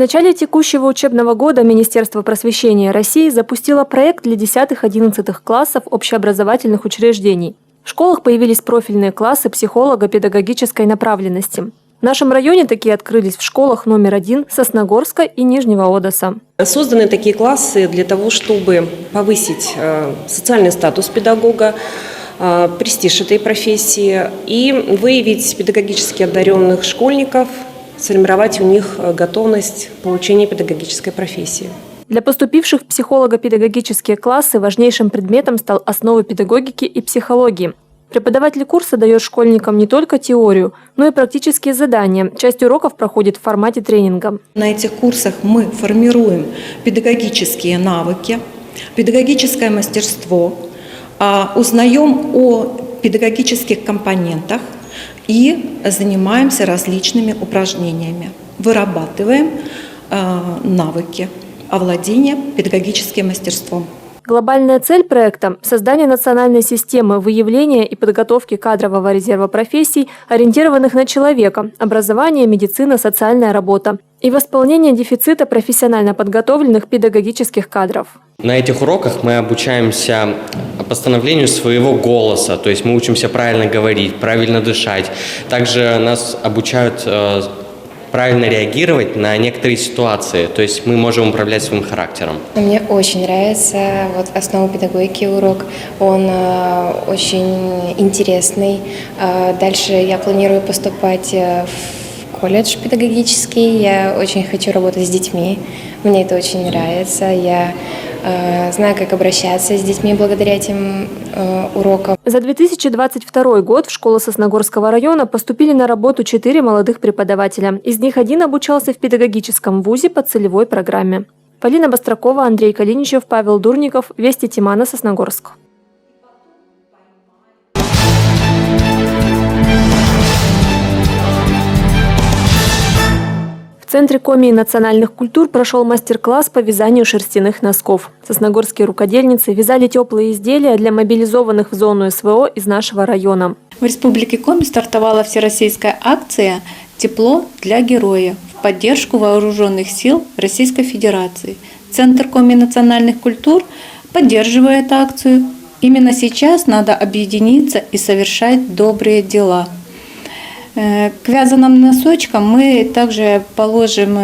В начале текущего учебного года Министерство просвещения России запустило проект для 10-11 классов общеобразовательных учреждений. В школах появились профильные классы психолого-педагогической направленности. В нашем районе такие открылись в школах номер 1 Сосногорска и Нижнего Одесса. Созданы такие классы для того, чтобы повысить социальный статус педагога, престиж этой профессии и выявить педагогически одаренных школьников, сформировать у них готовность получения педагогической профессии. Для поступивших в психолого-педагогические классы важнейшим предметом стал основы педагогики и психологии. Преподаватель курса дает школьникам не только теорию, но и практические задания. Часть уроков проходит в формате тренинга. На этих курсах мы формируем педагогические навыки, педагогическое мастерство, узнаем о педагогических компонентах и занимаемся различными упражнениями. Вырабатываем навыки овладения педагогическим мастерством. Глобальная цель проекта – создание национальной системы выявления и подготовки кадрового резерва профессий, ориентированных на человека – образование, медицина, социальная работа и восполнение дефицита профессионально подготовленных педагогических кадров. На этих уроках мы обучаемся постановлению своего голоса, то есть мы учимся правильно говорить, правильно дышать. Также нас обучают правильно реагировать на некоторые ситуации, то есть мы можем управлять своим характером. Мне очень нравится основа педагогики урок, он очень интересный. Дальше я планирую поступать в колледж педагогический, я очень хочу работать с детьми, мне это очень нравится, я знаю, как обращаться с детьми благодаря этим урокам. За 2022 год в школу Сосногорского района поступили на работу 4 молодых преподавателя. Из них один обучался в педагогическом вузе по целевой программе. Полина Бастракова, Андрей Калиничев, Павел Дурников. Вести Тимана, Сосногорск. В Центре Коми национальных культур прошел мастер-класс по вязанию шерстяных носков. Сосногорские рукодельницы вязали теплые изделия для мобилизованных в зону СВО из нашего района. В Республике Коми стартовала всероссийская акция «Тепло для героя» в поддержку вооруженных сил Российской Федерации. Центр Коми национальных культур поддерживает акцию. Именно сейчас надо объединиться и совершать добрые дела. К вязаным носочкам мы также положим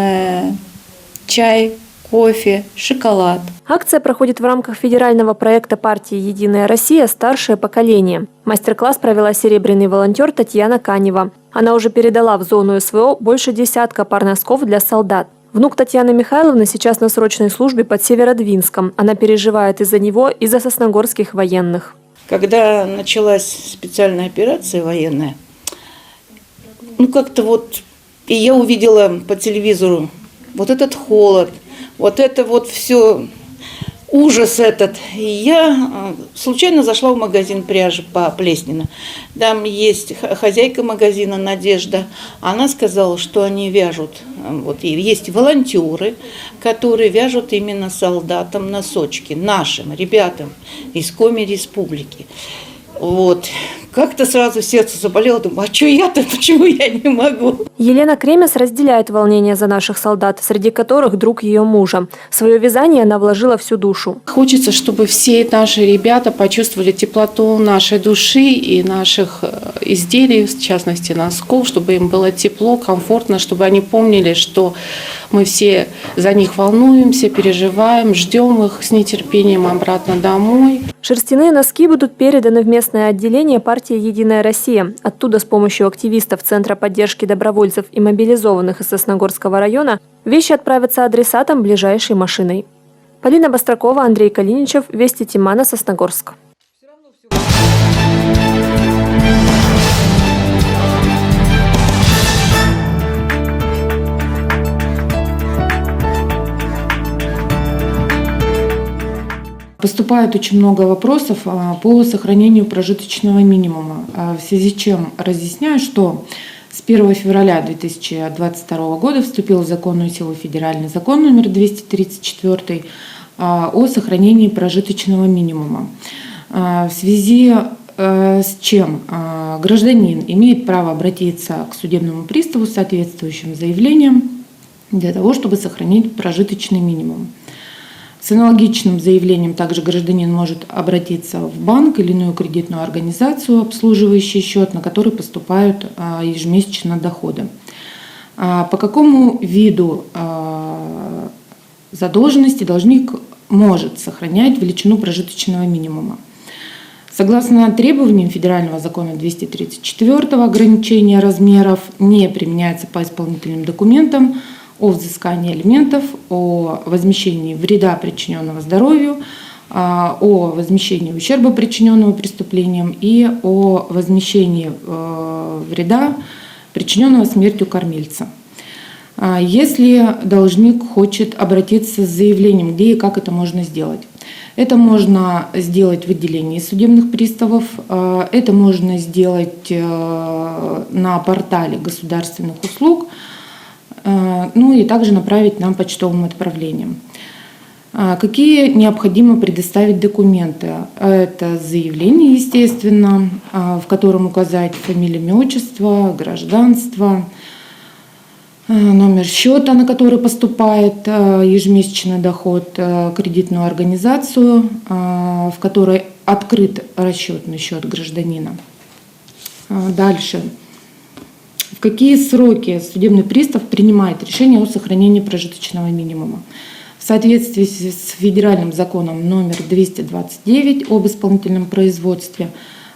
чай, кофе, шоколад. Акция проходит в рамках федерального проекта партии «Единая Россия. Старшее поколение». Мастер-класс провела серебряный волонтер Татьяна Канева. Она уже передала в зону СВО больше десятка пар носков для солдат. Внук Татьяны Михайловны сейчас на срочной службе под Северодвинском. Она переживает из-за него и за сосногорских военных. Когда началась специальная операция военная, и я увидела по телевизору вот этот холод, вот это вот все, ужас этот. И я случайно зашла в магазин пряжи по Плеснина. Там есть хозяйка магазина Надежда. Она сказала, что они вяжут, и есть волонтеры, которые вяжут именно солдатам носочки, нашим ребятам из Коми Республики. Как-то сразу сердце заболело, думаю, а что я-то, почему я не могу? Елена Кремес разделяет волнение за наших солдат, среди которых друг ее мужа. В свое вязание она вложила всю душу. Хочется, чтобы все наши ребята почувствовали теплоту нашей души и наших изделий, в частности носков, чтобы им было тепло, комфортно, чтобы они помнили, что мы все за них волнуемся, переживаем, ждем их с нетерпением обратно домой. Шерстяные носки будут переданы в местное отделение партии «Единая Россия». Оттуда с помощью активистов Центра поддержки добровольцев и мобилизованных из Сосногорского района вещи отправятся адресатам ближайшей машиной. Полина Бастракова, Андрей Калиничев, Вести Тимана, Сосногорск. Поступает очень много вопросов по сохранению прожиточного минимума, в связи с чем разъясняю, что с 1 февраля 2022 года вступил в законную силу федеральный закон номер 234 о сохранении прожиточного минимума, в связи с чем гражданин имеет право обратиться к судебному приставу с соответствующим заявлением для того, чтобы сохранить прожиточный минимум. С аналогичным заявлением также гражданин может обратиться в банк или иную кредитную организацию, обслуживающий счет, на который поступают ежемесячно доходы. По какому виду задолженности должник может сохранять величину прожиточного минимума? Согласно требованиям Федерального закона 234 ограничения размеров не применяется по исполнительным документам о взыскании алиментов, о возмещении вреда, причиненного здоровью, о возмещении ущерба, причиненного преступлением, и о возмещении вреда, причиненного смертью кормильца. Если должник хочет обратиться с заявлением, где и как это можно сделать? Это можно сделать в отделении судебных приставов, это можно сделать на портале государственных услуг, ну и также направить нам почтовым отправлением. Какие необходимо предоставить документы? Это заявление, естественно, в котором указать фамилию, имя, отчество, гражданство, номер счета, на который поступает ежемесячный доход, кредитную организацию, в которой открыт расчетный счет гражданина. Дальше. В какие сроки судебный пристав принимает решение о сохранении прожиточного минимума? В соответствии с федеральным законом номер 229 об исполнительном производстве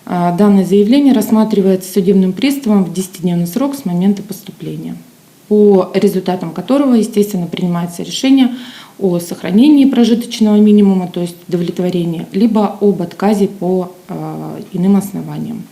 данное заявление рассматривается судебным приставом в 10-дневный срок с момента поступления, по результатам которого, естественно, принимается решение о сохранении прожиточного минимума, то есть удовлетворении, либо об отказе по иным основаниям.